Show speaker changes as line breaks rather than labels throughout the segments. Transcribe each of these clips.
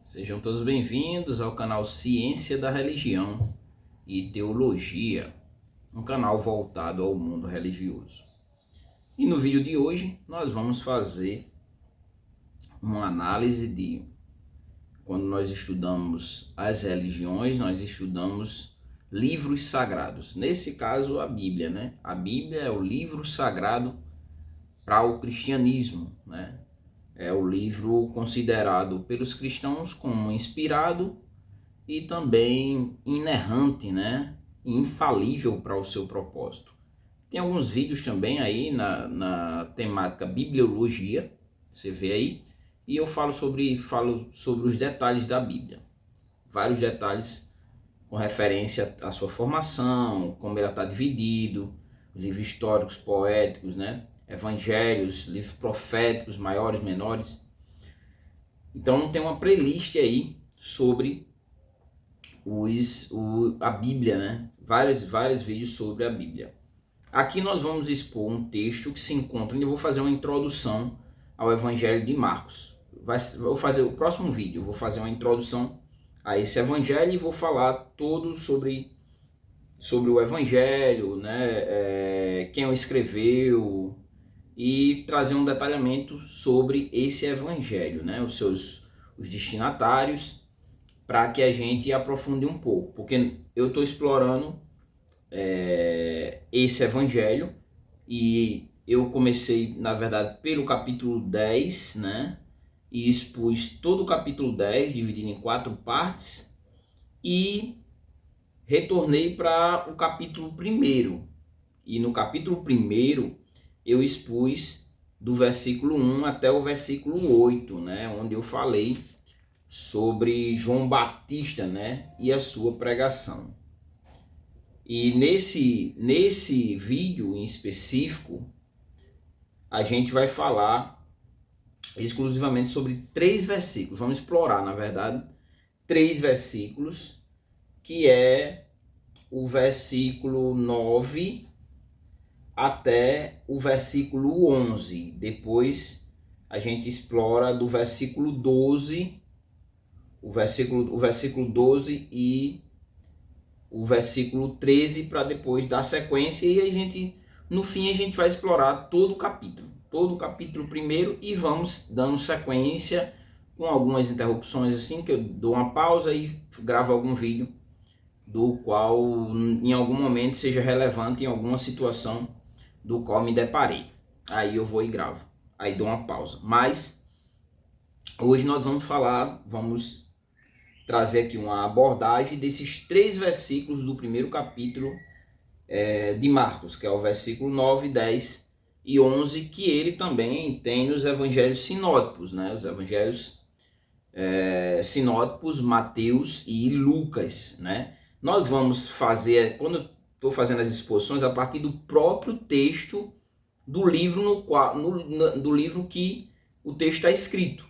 Sejam todos bem-vindos ao canal Ciência da Religião e Teologia, um canal voltado ao mundo religioso. E no vídeo de hoje nós vamos fazer uma análise de quando nós estudamos as religiões, nós estudamos livros sagrados. Nesse caso, a Bíblia, né? A Bíblia é o livro sagrado para o cristianismo, né? É o livro considerado pelos cristãos como inspirado e também inerrante, né? Infalível para o seu propósito. Tem alguns vídeos também aí na temática bibliologia, você vê aí, e eu falo sobre os detalhes da Bíblia. Vários detalhes com referência à sua formação, como ela está dividido, livros históricos, poéticos, né? Evangelhos, livros proféticos, maiores, menores. Então tem uma playlist aí sobre a Bíblia, né? Vários vídeos sobre a Bíblia. Aqui nós vamos expor um texto que se encontra, onde eu vou fazer uma introdução ao Evangelho de Marcos. Vou fazer o próximo vídeo, vou fazer uma introdução a esse Evangelho e vou falar todo sobre o Evangelho, né? Quem o escreveu, e trazer um detalhamento sobre esse evangelho, né? Os destinatários, para que a gente aprofunde um pouco, porque eu estou explorando esse evangelho e eu comecei, na verdade, pelo capítulo 10, né? E expus todo o capítulo 10, dividido em 4 partes, e retornei para o capítulo 1. E no capítulo 1 eu expus do versículo 1 até o versículo 8, né, onde eu falei sobre João Batista, né, e a sua pregação. E nesse vídeo em específico, a gente vai falar exclusivamente sobre 3 versículos. Vamos explorar, na verdade, 3 versículos, que é o versículo 9 até o versículo 11. Depois a gente explora do versículo 12, o versículo 12 e o versículo 13, para depois dar sequência, e no fim a gente vai explorar todo o capítulo primeiro, e vamos dando sequência com algumas interrupções assim, que eu dou uma pausa e gravo algum vídeo do qual em algum momento seja relevante em alguma situação do qual me deparei. Aí eu vou e gravo, aí dou uma pausa. Mas hoje nós vamos trazer aqui uma abordagem desses 3 versículos do primeiro capítulo de Marcos, que é o versículo 9, 10 e 11, que ele também tem nos evangelhos sinóticos, né? Os evangelhos sinóticos, Mateus e Lucas, né? Nós vamos fazer, quando eu estou fazendo as exposições, a partir do próprio texto do livro do livro que o texto está escrito,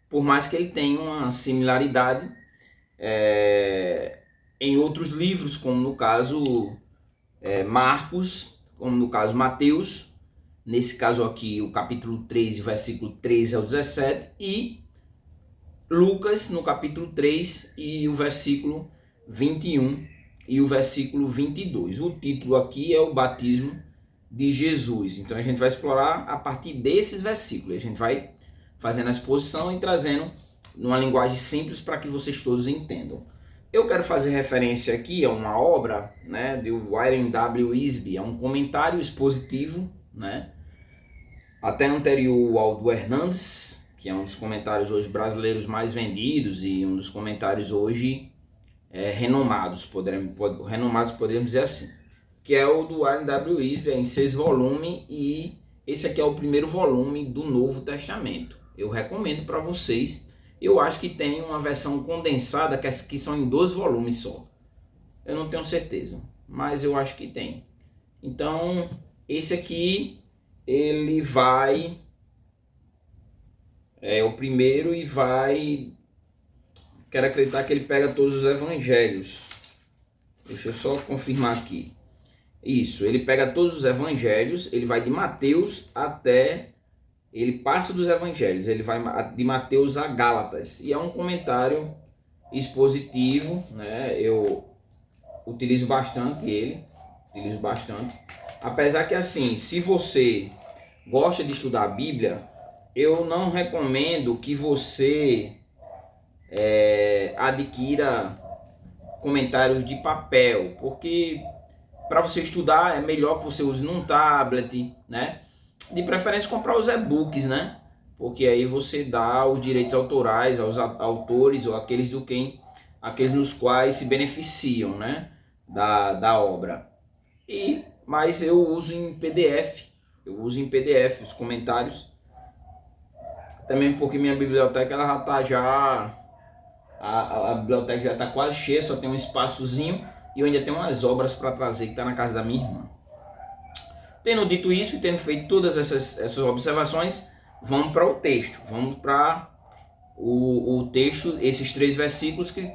por mais que ele tenha uma similaridade em outros livros, como no caso Marcos, como no caso Mateus, nesse caso aqui o capítulo 3, versículo 13 ao 17, e Lucas no capítulo 3 e o versículo 21 e o versículo 22. O título aqui é o batismo de Jesus. Então a gente vai explorar a partir desses versículos. A gente vai fazendo a exposição e trazendo numa linguagem simples para que vocês todos entendam. Eu quero fazer referência aqui a uma obra, né, de Warren W. Wiersbe, é um comentário expositivo, né, até anterior ao do Hernandes, que é um dos comentários hoje brasileiros mais vendidos e um dos comentários hoje renomados, podemos dizer assim, que é o do Warren W. Wiersbe, em 6 volumes, e esse aqui é o primeiro volume do Novo Testamento. Eu recomendo para vocês. Eu acho que tem uma versão condensada que são em 2 volumes só. Eu não tenho certeza, mas eu acho que tem. Então, esse aqui, ele vai... é o primeiro e vai... Quero acreditar que ele pega todos os evangelhos. Deixa eu só confirmar aqui. Isso, ele pega todos os evangelhos, ele vai de Mateus até ele passa dos evangelhos, ele vai de Mateus a Gálatas, e é um comentário expositivo, né? Eu utilizo bastante ele, apesar que assim, se você gosta de estudar a Bíblia, eu não recomendo que você adquira comentários de papel, porque para você estudar é melhor que você use num tablet, né? De preferência comprar os e-books, né? Porque aí você dá os direitos autorais aos autores ou aqueles nos quais se beneficiam, né? Da obra. Mas eu uso em PDF. Os comentários. Também porque minha biblioteca ela já tá a biblioteca já está quase cheia, só tem um espaçozinho e eu ainda tenho umas obras para trazer que está na casa da minha irmã. Tendo dito isso e tendo feito todas essas observações, vamos para o texto. Vamos para o texto, esses 3 versículos que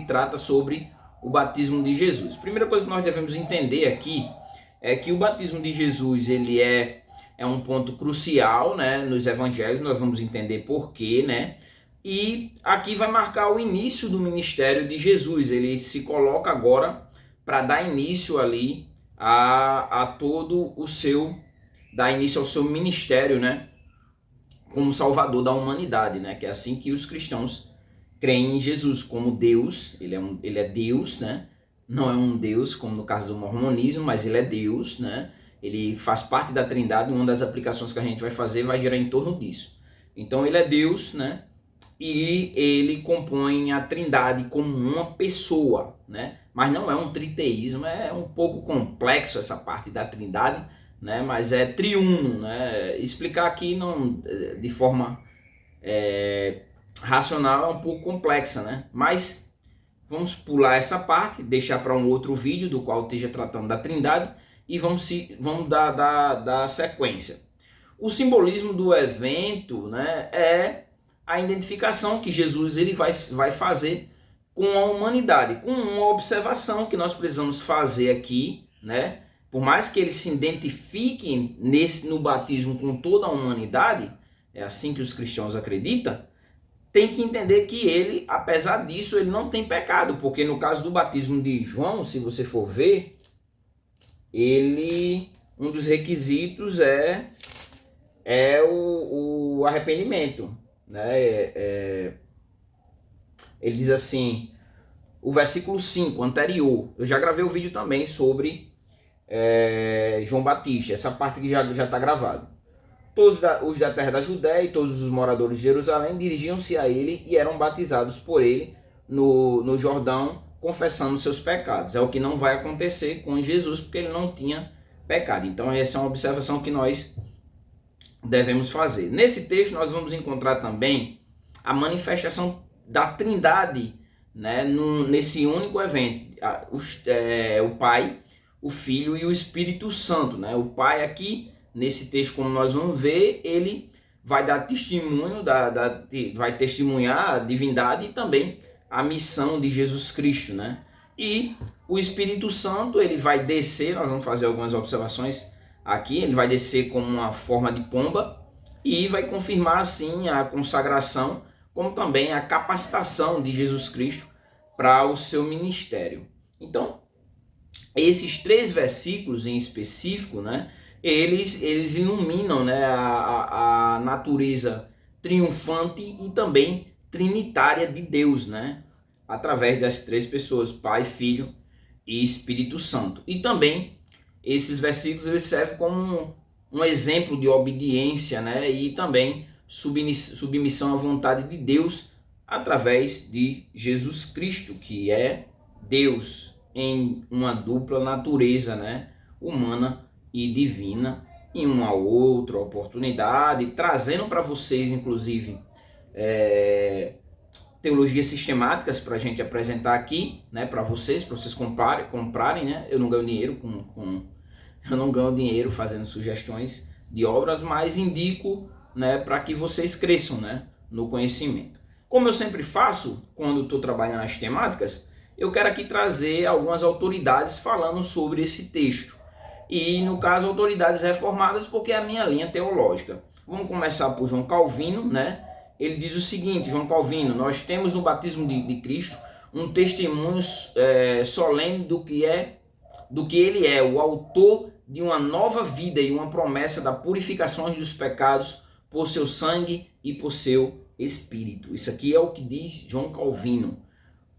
trata sobre o batismo de Jesus. Primeira coisa que nós devemos entender aqui é que o batismo de Jesus ele é um ponto crucial, né, nos evangelhos. Nós vamos entender por quê, né? E aqui vai marcar o início do ministério de Jesus. Ele se coloca agora para dar início ali a todo o seu, dar início ao seu ministério, né? Como Salvador da humanidade, né? Que é assim que os cristãos creem em Jesus como Deus. Ele é Deus, né? Não é um Deus como no caso do mormonismo, mas ele é Deus, né? Ele faz parte da Trindade. Uma das aplicações que a gente vai fazer vai girar em torno disso. Então ele é Deus, né? E ele compõe a Trindade como uma pessoa, né? Mas não é um triteísmo, é um pouco complexo essa parte da Trindade, né? Mas é triuno, né? Explicar aqui não, de forma racional é um pouco complexa, né? Mas vamos pular essa parte, deixar para um outro vídeo do qual esteja tratando da Trindade e vamos dar sequência. O simbolismo do evento, né, é a identificação que Jesus ele vai fazer com a humanidade, com uma observação que nós precisamos fazer aqui, né? Por mais que ele se identifique no batismo com toda a humanidade, é assim que os cristãos acreditam, tem que entender que ele, apesar disso, ele não tem pecado, porque no caso do batismo de João, se você for ver, um dos requisitos é o arrependimento. Né? Ele diz assim, o versículo 5 anterior, eu já gravei o vídeo também sobre João Batista, essa parte que já está gravado. Todos os da terra da Judéia e todos os moradores de Jerusalém dirigiam-se a ele e eram batizados por ele no Jordão, confessando seus pecados. É o que não vai acontecer com Jesus, porque ele não tinha pecado. Então essa é uma observação que nós devemos fazer. Nesse texto nós vamos encontrar também a manifestação da Trindade, né, nesse único evento. O Pai, o Filho e o Espírito Santo. Né? O Pai aqui, nesse texto, como nós vamos ver, ele vai dar testemunho, vai testemunhar a divindade e também a missão de Jesus Cristo. Né? E o Espírito Santo ele vai descer, nós vamos fazer algumas observações aqui, ele vai descer como uma forma de pomba e vai confirmar assim a consagração, como também a capacitação de Jesus Cristo para o seu ministério. Então, esses 3 versículos em específico, né, eles iluminam, né, a natureza triunfante e também trinitária de Deus, né, através das 3 pessoas, Pai, Filho e Espírito Santo. E também esses versículos eles servem como um exemplo de obediência, né? E também submissão à vontade de Deus através de Jesus Cristo, que é Deus em uma dupla natureza, né? Humana e divina, em uma outra oportunidade, trazendo para vocês, inclusive, teologias sistemáticas para a gente apresentar aqui, né, para vocês comprarem, né? Eu não ganho dinheiro eu não ganho dinheiro fazendo sugestões de obras, mas indico, né, para que vocês cresçam, né, no conhecimento. Como eu sempre faço quando estou trabalhando as temáticas, eu quero aqui trazer algumas autoridades falando sobre esse texto. E no caso autoridades reformadas, porque é a minha linha teológica. Vamos começar por João Calvino, né? Ele diz o seguinte, João Calvino: nós temos no batismo de Cristo um testemunho solene do que ele é, o autor de uma nova vida e uma promessa da purificação dos pecados por seu sangue e por seu Espírito. Isso aqui é o que diz João Calvino.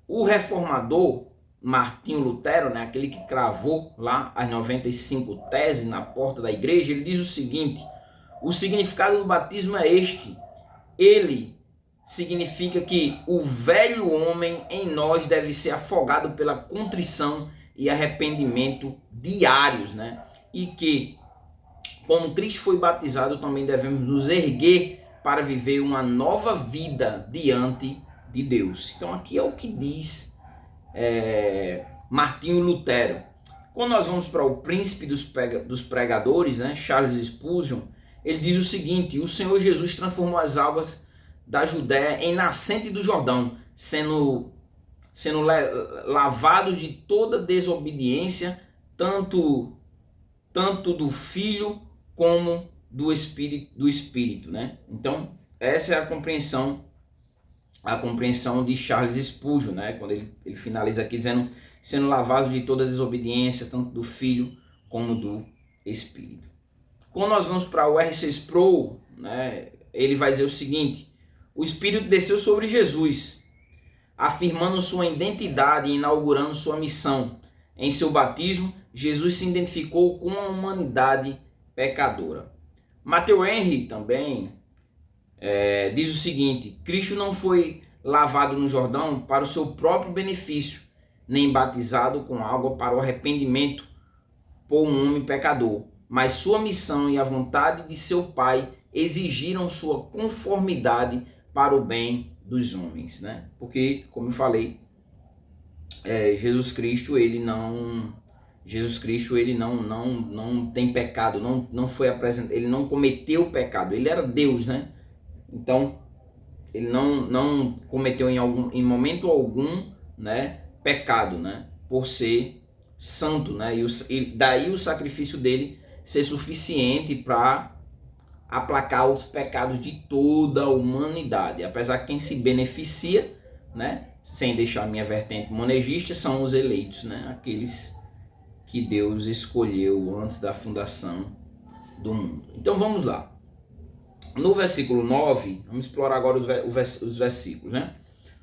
O reformador Martinho Lutero, né, aquele que cravou lá as 95 teses na porta da igreja, ele diz o seguinte: o significado do batismo é este. Ele significa que o velho homem em nós deve ser afogado pela contrição e arrependimento diários, né? E que, como Cristo foi batizado, também devemos nos erguer para viver uma nova vida diante de Deus. Então aqui é o que diz Martinho Lutero. Quando nós vamos para o príncipe dos pregadores, né, Charles Spurgeon, ele diz o seguinte: o Senhor Jesus transformou as águas da Judéia em nascente do Jordão, sendo lavados de toda desobediência, tanto do Filho como do Espírito, né? Então, essa é a compreensão de Charles Spurgeon, né? Quando ele finaliza aqui dizendo: sendo lavados de toda desobediência, tanto do Filho como do Espírito. Quando nós vamos para o R.C. Sproul, né, ele vai dizer o seguinte: o Espírito desceu sobre Jesus, afirmando sua identidade e inaugurando sua missão. Em seu batismo, Jesus se identificou com a humanidade pecadora. Matthew Henry também diz o seguinte: Cristo não foi lavado no Jordão para o seu próprio benefício, nem batizado com água para o arrependimento por um homem pecador, mas sua missão e a vontade de seu Pai exigiram sua conformidade para o bem dos homens, né? Porque, como eu falei, Jesus Cristo ele não tem pecado, não foi apresentado, ele não cometeu pecado, ele era Deus, né? Então ele não cometeu em momento algum, né, pecado, né, por ser santo, né? E daí o sacrifício dele ser suficiente para aplacar os pecados de toda a humanidade. Apesar que quem se beneficia, né, sem deixar a minha vertente monegista, são os eleitos, né, aqueles que Deus escolheu antes da fundação do mundo. Então vamos lá. No versículo 9, vamos explorar agora os versículos, né?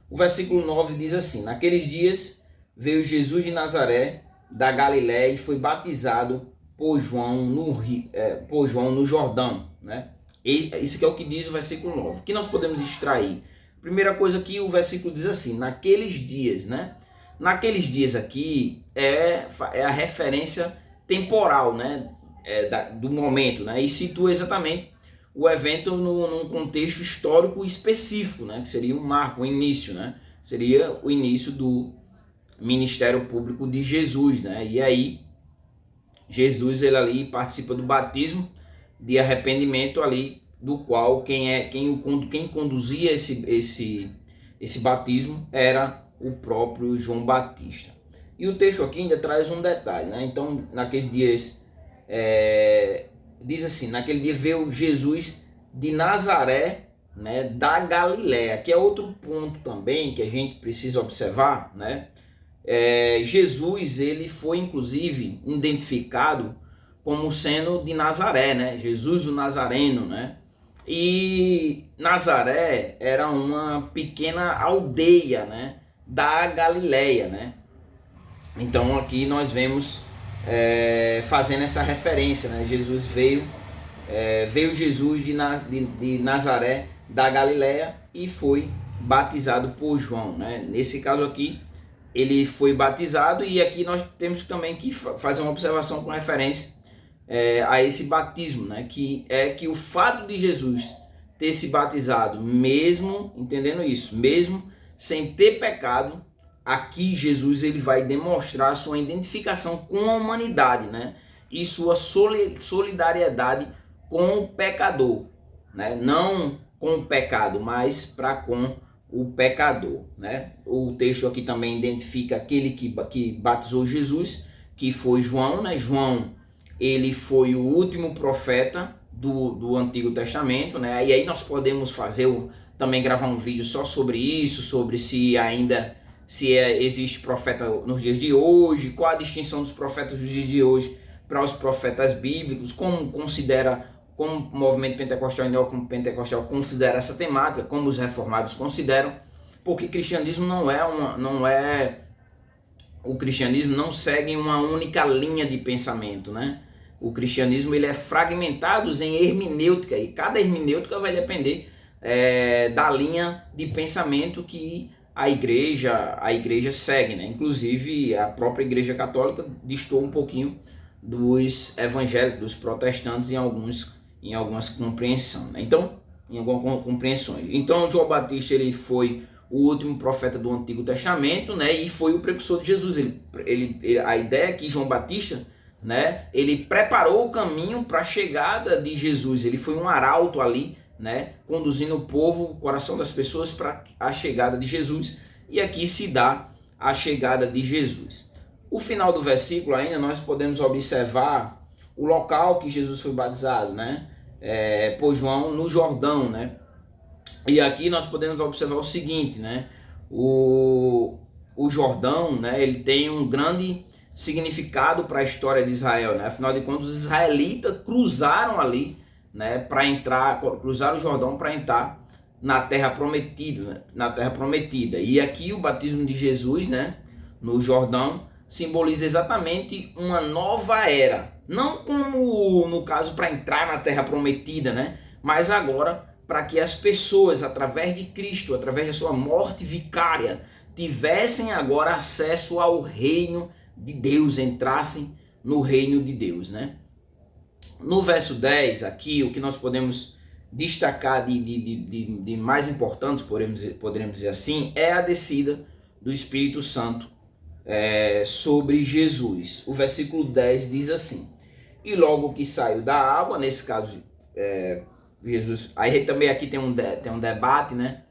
O versículo 9 diz assim: naqueles dias veio Jesus de Nazaré, da Galiléia, e foi batizado por João no Jordão, né? Isso que é o que diz o versículo 9. O que nós podemos extrair? Primeira coisa que o versículo diz assim: naqueles dias, né? Naqueles dias aqui é a referência temporal, né? Do momento, né? E situa exatamente o evento num contexto histórico específico, né? Que seria um marco, um início, né? Seria o início do ministério público de Jesus, né? E aí Jesus ele ali participa do batismo de arrependimento ali, do qual quem conduzia esse batismo era o próprio João Batista. E o texto aqui ainda traz um detalhe, né? Então, naqueles dias, diz assim: naquele dia veio Jesus de Nazaré, né, da Galiléia, que é outro ponto também que a gente precisa observar, né? Jesus ele foi inclusive identificado como sendo de Nazaré, né? Jesus o Nazareno, né? E Nazaré era uma pequena aldeia, né, da Galiléia, né? Então aqui nós vemos fazendo essa referência, né? Jesus veio Jesus de Nazaré da Galiléia e foi batizado por João, né? Nesse caso aqui ele foi batizado, e aqui nós temos também que fazer uma observação com referência a esse batismo, né? Que o fato de Jesus ter se batizado, mesmo entendendo isso, mesmo sem ter pecado, aqui Jesus ele vai demonstrar sua identificação com a humanidade, né? E sua solidariedade com o pecador, né? Não com o pecado, mas para com o pecador, né? O texto aqui também identifica aquele que batizou Jesus, que foi João, né? João, ele foi o último profeta do Antigo Testamento, né? E aí nós podemos também gravar um vídeo só sobre isso, sobre existe profeta nos dias de hoje, qual a distinção dos profetas dos dias de hoje para os profetas bíblicos, como o movimento pentecostal e neopentecostal considera essa temática, como os reformados consideram, porque cristianismo o cristianismo não segue uma única linha de pensamento, né? O cristianismo ele é fragmentado em hermenêutica, e cada hermenêutica vai depender da linha de pensamento que a igreja segue, né? Inclusive a própria Igreja Católica distou um pouquinho dos evangélicos, dos protestantes em algumas compreensões, né? Em algumas compreensões. Então João Batista ele foi o último profeta do Antigo Testamento, né? E foi o precursor de Jesus. A ideia é que João Batista, né? Ele preparou o caminho para a chegada de Jesus. Ele foi um arauto ali, né? Conduzindo o povo, o coração das pessoas para a chegada de Jesus. E aqui se dá a chegada de Jesus. O final do versículo ainda nós podemos observar o local que Jesus foi batizado, né? Por João no Jordão, né? E aqui nós podemos observar o seguinte, né? O Jordão, né? Ele tem um grande significado para a história de Israel, né? Afinal de contas, os israelitas cruzaram ali, né? Cruzaram o Jordão para entrar na Terra Prometida, né? Na Terra Prometida. E aqui o batismo de Jesus, né? No Jordão simboliza exatamente uma nova era, não como no caso para entrar na Terra Prometida, né? Mas agora para que as pessoas, através de Cristo, através da sua morte vicária, tivessem agora acesso ao reino de Deus, entrassem no reino de Deus, né? No verso 10, aqui, o que nós podemos destacar de mais importante, poderemos dizer assim, é a descida do Espírito Santo sobre Jesus. O versículo 10 diz assim: e logo que saiu da água, nesse caso, Jesus, aí também aqui tem um debate, né?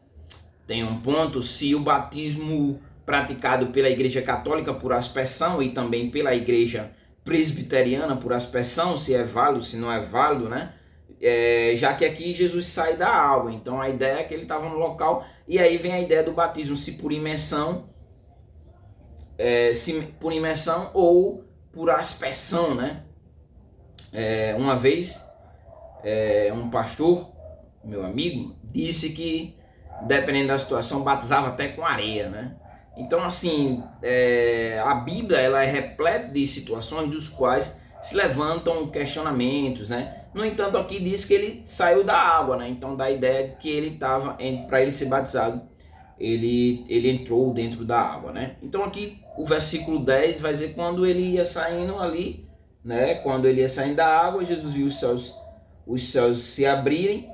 Tem um ponto se o batismo praticado pela Igreja Católica por aspersão e também pela Igreja Presbiteriana por aspersão, se é válido, se não é válido, né? Já que aqui Jesus sai da água, então a ideia é que ele estava no local, e aí vem a ideia do batismo, se por imersão ou por aspersão, né? Uma vez um pastor, meu amigo, disse que dependendo da situação batizava até com areia, né? Então assim, a Bíblia ela é repleta de situações dos quais se levantam questionamentos, né? No entanto, aqui diz que ele saiu da água, né? Então dá a ideia que ele estava, para ele ser batizado, ele entrou dentro da água, né? Então aqui o versículo 10 vai dizer quando ele ia saindo ali, né? Quando ele ia saindo da água, Jesus viu os céus se abrirem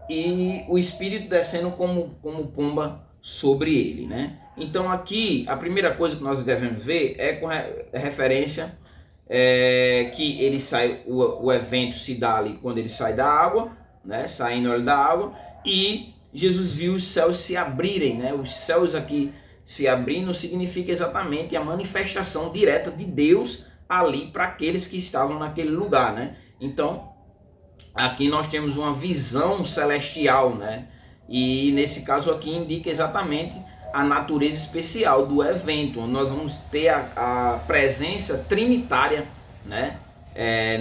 e o Espírito descendo como pomba sobre ele, né? Então aqui a primeira coisa que nós devemos ver é com referência que ele sai, o evento se dá ali quando ele sai da água, né? Saindo ali da água, e Jesus viu os céus se abrirem, né? Os céus aqui se abrindo significa exatamente a manifestação direta de Deus ali para aqueles que estavam naquele lugar, né? Então aqui nós temos uma visão celestial, né? E nesse caso aqui indica exatamente a natureza especial do evento, onde nós vamos ter a presença trinitária, né?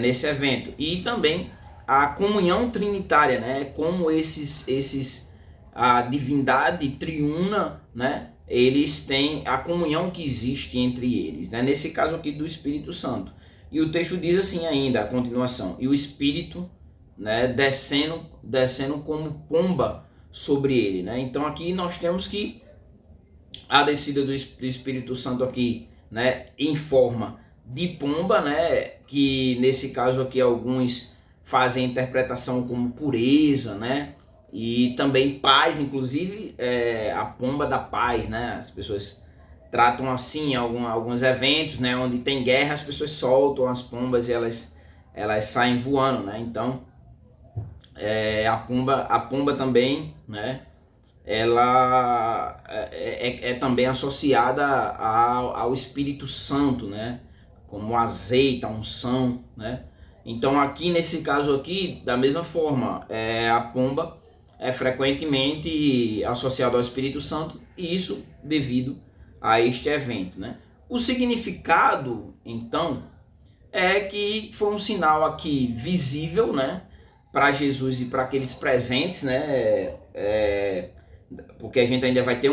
Nesse evento, e também a comunhão trinitária, né? Como a divindade triuna, né? Eles têm a comunhão que existe entre eles, né? Nesse caso aqui do Espírito Santo. E o texto diz assim ainda, a continuação: e o Espírito, né, descendo como pomba sobre ele, né? Então aqui nós temos que a descida do Espírito Santo aqui, né, em forma de pomba, né? Que nesse caso aqui alguns fazem a interpretação como pureza, né? E também paz, inclusive a pomba da paz, né? As pessoas tratam assim alguns eventos, né? Onde tem guerra, as pessoas soltam as pombas e elas saem voando, né? Então a pomba também, né? Ela também associada ao Espírito Santo, né? Como o azeite, a unção, né? Então aqui nesse caso aqui, da mesma forma, a pomba é frequentemente associada ao Espírito Santo, e isso devido a este evento, né? O significado, então, é que foi um sinal aqui visível, né, para Jesus e para aqueles presentes, né, porque a gente ainda vai ter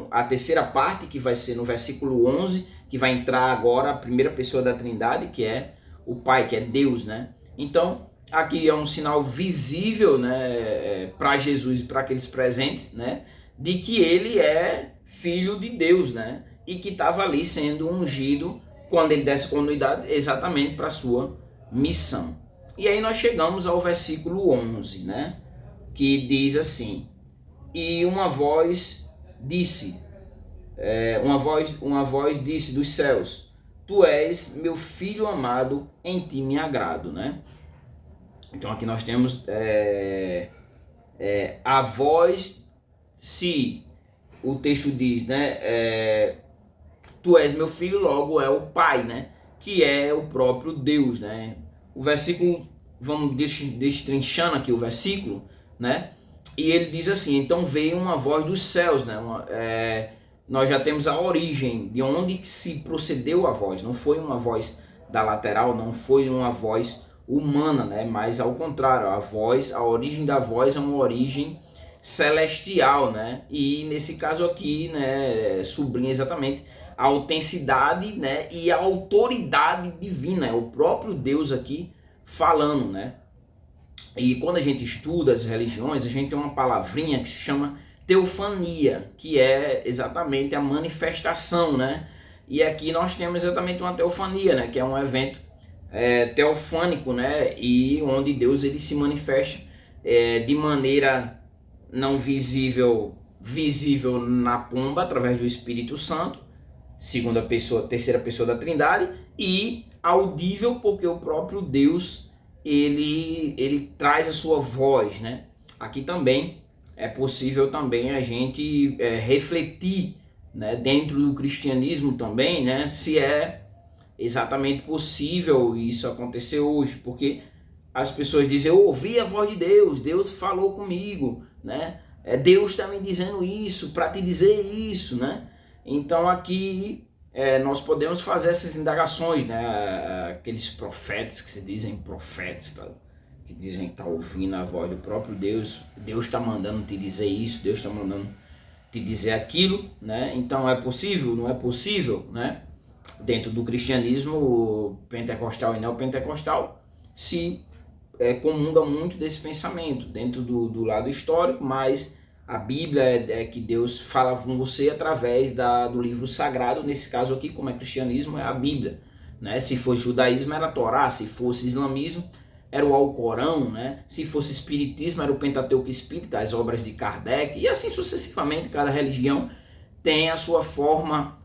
a terceira parte, que vai ser no versículo 11, que vai entrar agora a primeira pessoa da Trindade, que é o Pai, que é Deus, né? Então, aqui é um sinal visível, né, para Jesus e para aqueles presentes, né, de que ele é filho de Deus, né, e que estava ali sendo ungido quando ele desse continuidade exatamente para a sua missão. E aí nós chegamos ao versículo 11, né, que diz assim: e uma voz disse, uma voz disse dos céus: tu és meu filho amado, em ti me agrado, né? Então aqui nós temos a voz, se o texto diz, né, tu és meu filho, logo é o Pai, né, que é o próprio Deus, né? O versículo, vamos destrinchando aqui o versículo, né? E ele diz assim: então veio uma voz dos céus, né? Nós já temos a origem de onde se procedeu a voz. Não foi uma voz da lateral, não foi uma voz humana, né? Mas ao contrário, a origem da voz é uma origem celestial, né? E nesse caso aqui, né, sublinha exatamente a autenticidade, né, e a autoridade divina. É o próprio Deus aqui falando, né? E quando a gente estuda as religiões, a gente tem uma palavrinha que se chama teofania, que é exatamente a manifestação, né? E aqui nós temos exatamente uma teofania, né, que é um evento teofânico, né, e onde Deus ele se manifesta de maneira não visível na pomba, através do Espírito Santo, segunda pessoa, terceira pessoa da Trindade, e audível porque o próprio Deus ele traz a sua voz, né? Aqui também é possível também a gente refletir, né, dentro do cristianismo também, né, se é exatamente possível isso acontecer hoje, porque as pessoas dizem: eu ouvi a voz de Deus, Deus falou comigo, né? Deus está me dizendo isso, para te dizer isso, né? Então aqui nós podemos fazer essas indagações, né? Aqueles profetas que se dizem profetas, tá? Que dizem que está ouvindo a voz do próprio Deus, Deus está mandando te dizer isso, Deus está mandando te dizer aquilo, né? Então é possível? Não é possível, né? Dentro do cristianismo pentecostal e neopentecostal se comunga muito desse pensamento dentro do lado histórico, mas a Bíblia é que Deus fala com você através do livro sagrado. Nesse caso aqui, como é cristianismo, é a Bíblia, né? Se fosse judaísmo era a Torá, se fosse islamismo era o Alcorão, né? Se fosse espiritismo era o Pentateuco Espírita, as obras de Kardec, e assim sucessivamente. Cada religião tem a sua forma,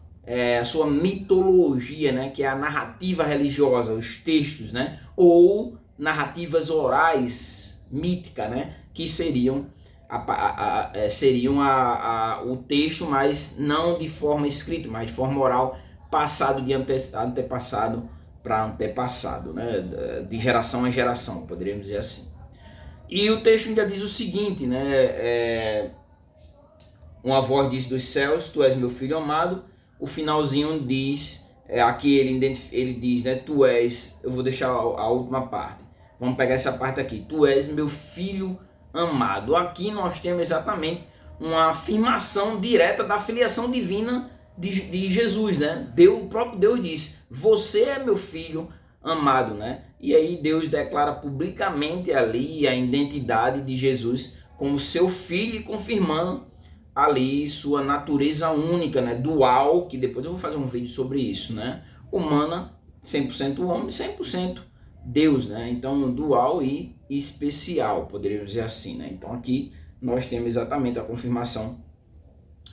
a sua mitologia, né? Que é a narrativa religiosa, os textos, né? Ou narrativas orais, míticas, né? Que seriam o texto, mas não de forma escrita, mas de forma oral, passado de antepassado para antepassado, né? De geração a geração, poderíamos dizer assim. E o texto ainda diz o seguinte, né? Uma voz diz dos céus: tu és meu filho amado. O finalzinho diz, aqui ele diz, né? Tu és, eu vou deixar a última parte. Vamos pegar essa parte aqui. Tu és meu filho amado. Aqui nós temos exatamente uma afirmação direta da filiação divina de Jesus, né? O próprio Deus disse: você é meu filho amado, né? E aí Deus declara publicamente ali a identidade de Jesus como seu filho, e confirmando ali sua natureza única, né? Dual, que depois eu vou fazer um vídeo sobre isso, né? Humana, 100% homem, 100% Deus, né? Então dual e especial, poderíamos dizer assim, né? Então aqui nós temos exatamente a confirmação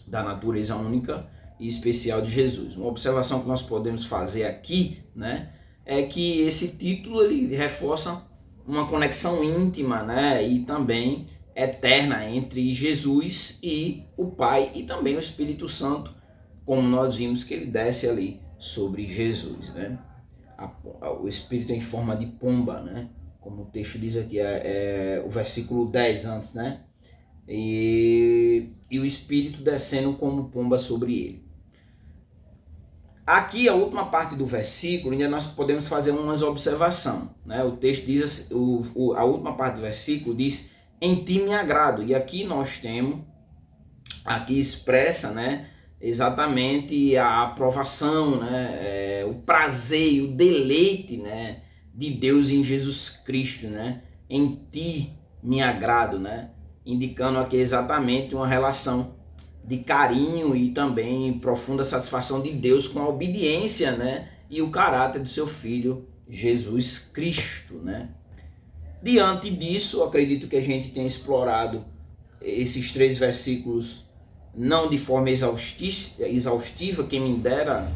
da natureza única e especial de Jesus. Uma observação que nós podemos fazer aqui, né, é que esse título ele reforça uma conexão íntima, né, e também eterna entre Jesus e o Pai, e também o Espírito Santo, como nós vimos que ele desce ali sobre Jesus, né? o espírito em forma de pomba, né? Como o texto diz aqui, o versículo 10 antes, né? E o espírito descendo como pomba sobre ele. Aqui, a última parte do versículo, ainda nós podemos fazer umas observações, né? O texto diz assim, a última parte do versículo diz: em ti me agrado. E aqui nós temos, aqui expressa, né, exatamente a aprovação, né, o prazer, o deleite, né, de Deus em Jesus Cristo, né? Em ti me agrado, né? Indicando aqui exatamente uma relação de carinho e também profunda satisfação de Deus com a obediência, né, e o caráter do seu Filho Jesus Cristo, né? Diante disso, acredito que a gente tenha explorado esses 3 versículos não de forma exaustiva, quem me dera,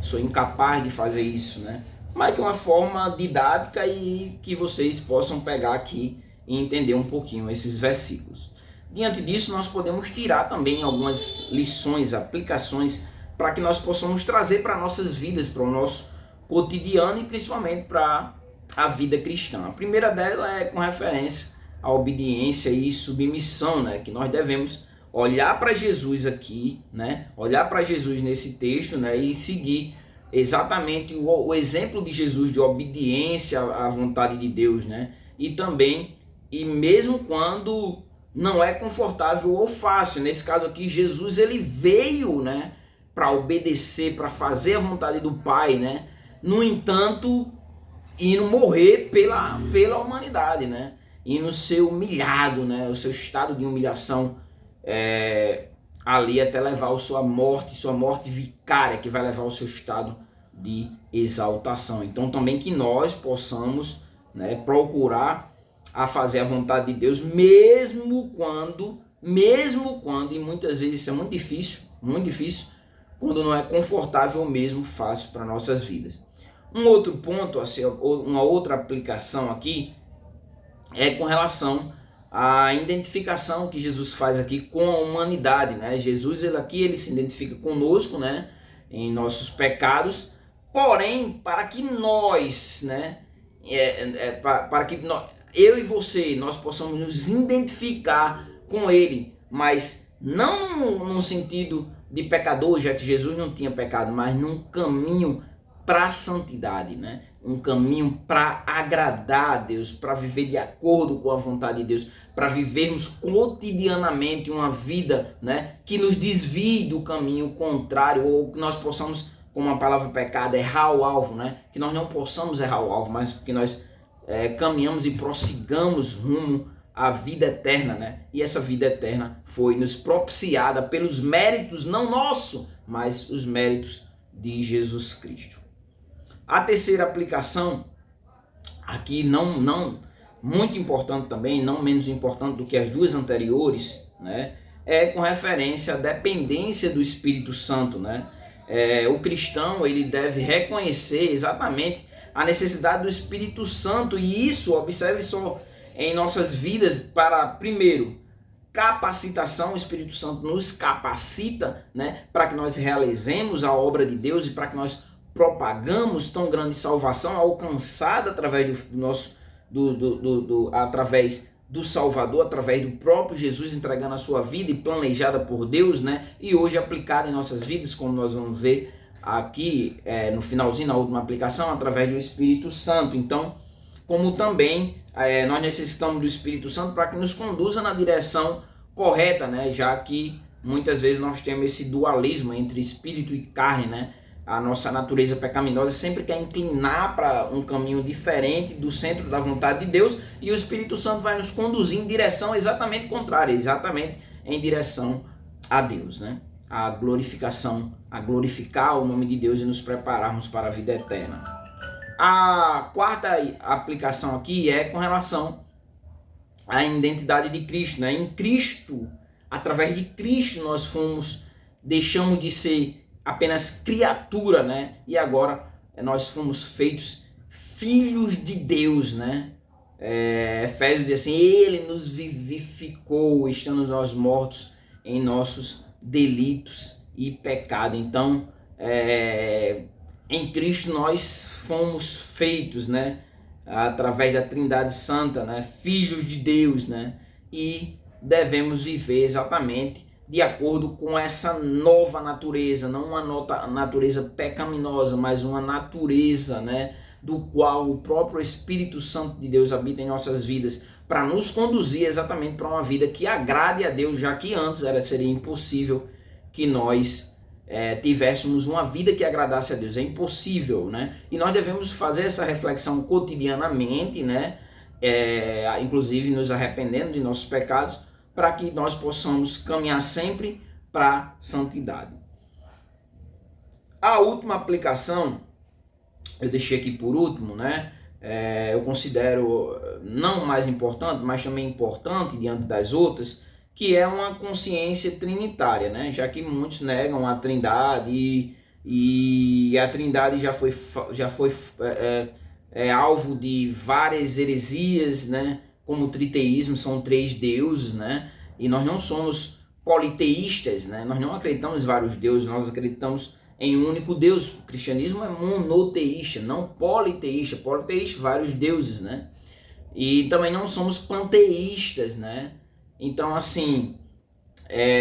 sou incapaz de fazer isso, né? Mas de uma forma didática e que vocês possam pegar aqui e entender um pouquinho esses versículos. Diante disso, nós podemos tirar também algumas lições, aplicações, para que nós possamos trazer para nossas vidas, para o nosso cotidiano e principalmente para a vida cristã. A primeira dela é com referência à obediência e submissão, né? Que nós devemos olhar para Jesus aqui, né? Olhar para Jesus nesse texto, né? E seguir exatamente o exemplo de Jesus de obediência à vontade de Deus, né? E também, e mesmo quando não é confortável ou fácil, nesse caso aqui, Jesus ele veio, né, para obedecer, para fazer a vontade do Pai, né? No entanto, indo morrer pela humanidade, né? Indo ser humilhado, né? O seu estado de humilhação ali até levar a sua morte vicária, que vai levar ao seu estado de exaltação. Então também que nós possamos, né, procurar a fazer a vontade de Deus, mesmo quando, e muitas vezes isso é muito difícil, quando não é confortável ou mesmo fácil para nossas vidas. Um outro ponto, assim, uma outra aplicação aqui é com relação à identificação que Jesus faz aqui com a humanidade, né? Jesus ele se identifica conosco, né, em nossos pecados, porém para que nós, né, para que eu e você, nós possamos nos identificar com ele, mas não num sentido de pecador, já que Jesus não tinha pecado, mas num caminho para a santidade, né? Um caminho para agradar a Deus, para viver de acordo com a vontade de Deus, para vivermos cotidianamente uma vida, né, que nos desvie do caminho contrário, ou que nós possamos, como a palavra pecado, errar o alvo, né? Que nós não possamos errar o alvo, mas que nós caminhamos e prossigamos rumo à vida eterna, né? E essa vida eterna foi nos propiciada pelos méritos, não nosso, mas os méritos de Jesus Cristo. A terceira aplicação, aqui não muito importante também, não menos importante do que as duas anteriores, né? É com referência à dependência do Espírito Santo, né? O cristão ele deve reconhecer exatamente a necessidade do Espírito Santo, e isso, observe só, em nossas vidas para, primeiro, capacitação. O Espírito Santo nos capacita, né, para que nós realizemos a obra de Deus e para que nós propagamos tão grande salvação alcançada através do nosso através do Salvador, através do próprio Jesus entregando a sua vida e planejada por Deus, né, e hoje aplicada em nossas vidas, como nós vamos ver aqui no finalzinho, na última aplicação, através do Espírito Santo. Então, como também nós necessitamos do Espírito Santo para que nos conduza na direção correta, né? Já que muitas vezes nós temos esse dualismo entre espírito e carne, né? A nossa natureza pecaminosa sempre quer inclinar para um caminho diferente do centro da vontade de Deus, e o Espírito Santo vai nos conduzir em direção exatamente contrária, exatamente em direção a Deus, né? A glorificação, a glorificar o nome de Deus e nos prepararmos para a vida eterna. A quarta aplicação aqui é com relação à identidade de Cristo, né? Em Cristo, através de Cristo nós deixamos de ser apenas criatura, né? E agora nós fomos feitos filhos de Deus, né? Efésios diz assim: ele nos vivificou, estando nós mortos em nossos delitos e pecado. Então, em Cristo nós fomos feitos, né, através da Trindade Santa, né, filhos de Deus, né, e devemos viver exatamente de acordo com essa nova natureza, não uma natureza pecaminosa, mas uma natureza, né, do qual o próprio Espírito Santo de Deus habita em nossas vidas, para nos conduzir exatamente para uma vida que agrade a Deus, já que antes seria impossível que nós tivéssemos uma vida que agradasse a Deus. É impossível, né? E nós devemos fazer essa reflexão cotidianamente, né? Inclusive nos arrependendo de nossos pecados, para que nós possamos caminhar sempre para a santidade. A última aplicação, eu deixei aqui por último, né? Eu considero não mais importante, mas também importante diante das outras, que é uma consciência trinitária, né? Já que muitos negam a Trindade e a Trindade já foi alvo de várias heresias, né? Como o triteísmo, são 3 deuses, né? E nós não somos politeístas, né? Nós não acreditamos em vários deuses, nós acreditamos em um único Deus. O cristianismo é monoteísta, não politeísta. Politeísta, vários deuses, né? E também não somos panteístas, né? Então, assim,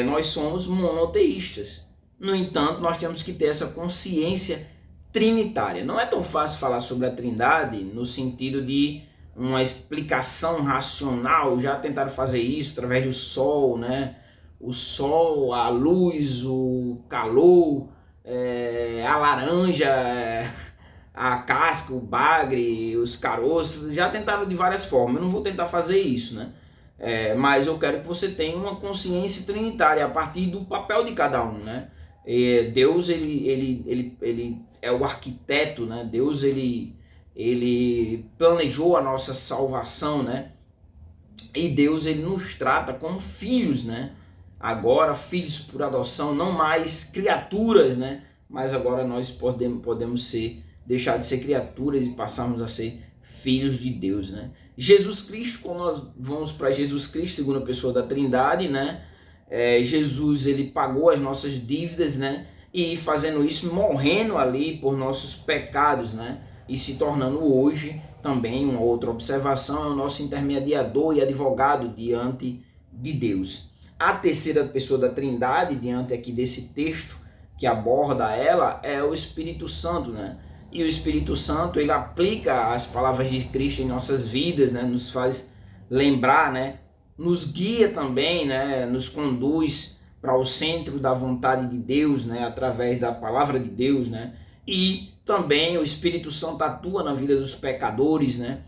nós somos monoteístas. No entanto, nós temos que ter essa consciência trinitária. Não é tão fácil falar sobre a Trindade no sentido de uma explicação racional. Já tentaram fazer isso através do Sol, né? O Sol, a luz, o calor, a laranja, a casca, o bagre, os caroços. Já tentaram de várias formas. Eu não vou tentar fazer isso, né? Mas eu quero que você tenha uma consciência trinitária a partir do papel de cada um, né? Deus ele é o arquiteto, né? Deus ele planejou a nossa salvação, né? E Deus ele nos trata como filhos, né? Agora filhos por adoção, não mais criaturas, né? Mas agora nós podemos deixar de ser criaturas e passarmos a ser filhos de Deus, né? Jesus Cristo, quando nós vamos para Jesus Cristo, segunda pessoa da Trindade, né? Jesus ele pagou as nossas dívidas, né? E fazendo isso, morrendo ali por nossos pecados, né? E se tornando hoje também, uma outra observação, é o nosso intermediador e advogado diante de Deus. A terceira pessoa da Trindade, diante aqui desse texto que aborda ela, é o Espírito Santo, né? E o Espírito Santo, ele aplica as palavras de Cristo em nossas vidas, né? Nos faz lembrar, né? Nos guia também, né? Nos conduz para o centro da vontade de Deus, né? Através da palavra de Deus, né? E também o Espírito Santo atua na vida dos pecadores, né?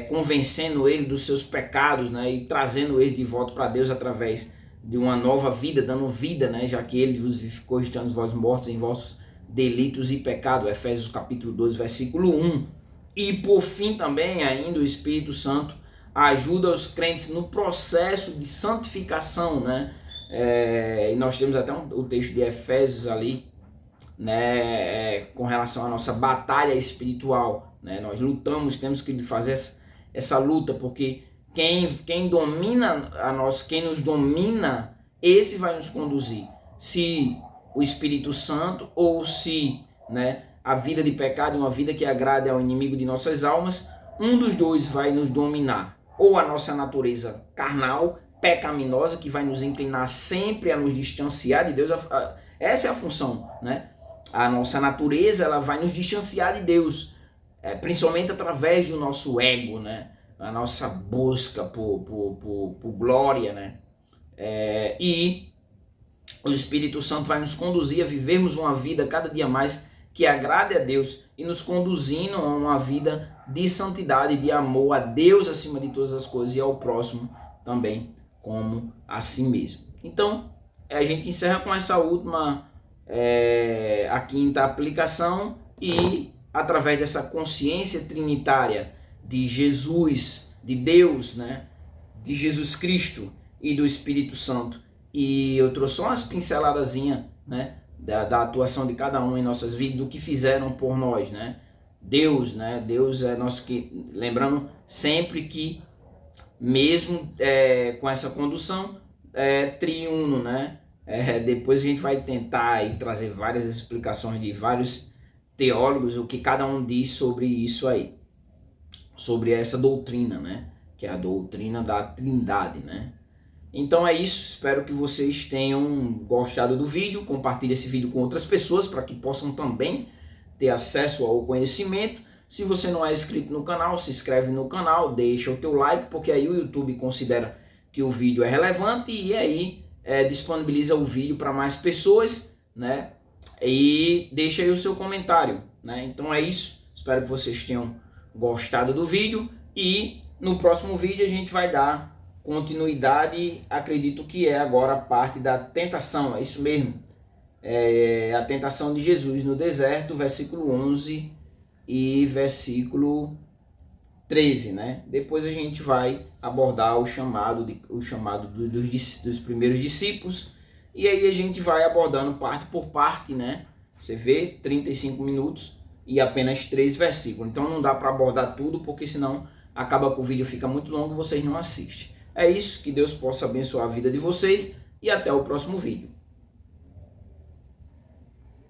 Convencendo ele dos seus pecados, né? E trazendo ele de volta para Deus através de uma nova vida, dando vida, né? Já que ele vos vivificou, estando vós mortos em vossos delitos e pecado, Efésios capítulo 2, versículo 1. E por fim também ainda o Espírito Santo ajuda os crentes no processo de santificação, né? E nós temos até o texto de Efésios ali, né? Com relação à nossa batalha espiritual, né? Nós lutamos, temos que fazer essa luta, porque quem domina quem nos domina, esse vai nos conduzir. Se o Espírito Santo ou se, né, a vida de pecado é uma vida que agrada ao inimigo de nossas almas, um dos dois vai nos dominar. Ou a nossa natureza carnal, pecaminosa, que vai nos inclinar sempre a nos distanciar de Deus. Essa é a função, né? A nossa natureza, ela vai nos distanciar de Deus, principalmente através do nosso ego, né? A nossa busca por glória, né? E o Espírito Santo vai nos conduzir a vivermos uma vida cada dia mais que agrade a Deus e nos conduzindo a uma vida de santidade, de amor a Deus acima de todas as coisas e ao próximo também como a si mesmo. Então, a gente encerra com essa última, a quinta aplicação, e através dessa consciência trinitária de Jesus, de Deus, né, de Jesus Cristo e do Espírito Santo. E eu trouxe só umas pinceladazinhas, né, da atuação de cada um em nossas vidas, do que fizeram por nós, né? Deus, né? Deus é nosso que, lembrando sempre que mesmo com essa condução triuno, né? Depois a gente vai tentar aí trazer várias explicações de vários teólogos o que cada um diz sobre isso aí, sobre essa doutrina, né? Que é a doutrina da Trindade, né? Então é isso, espero que vocês tenham gostado do vídeo, compartilhe esse vídeo com outras pessoas para que possam também ter acesso ao conhecimento. Se você não é inscrito no canal, se inscreve no canal, deixa o teu like, porque aí o YouTube considera que o vídeo é relevante e aí disponibiliza o vídeo para mais pessoas, né? E deixa aí o seu comentário, né? Então é isso, espero que vocês tenham gostado do vídeo e no próximo vídeo a gente vai dar continuidade, acredito que é agora a parte da tentação, é isso mesmo, a tentação de Jesus no deserto, versículo 11 e versículo 13, né? Depois a gente vai abordar o chamado dos primeiros discípulos, e aí a gente vai abordando parte por parte, né? Você vê 35 minutos e apenas 3 versículos, então não dá para abordar tudo, porque senão acaba que o vídeo fica muito longo e vocês não assistem. É isso, que Deus possa abençoar a vida de vocês e até o próximo vídeo.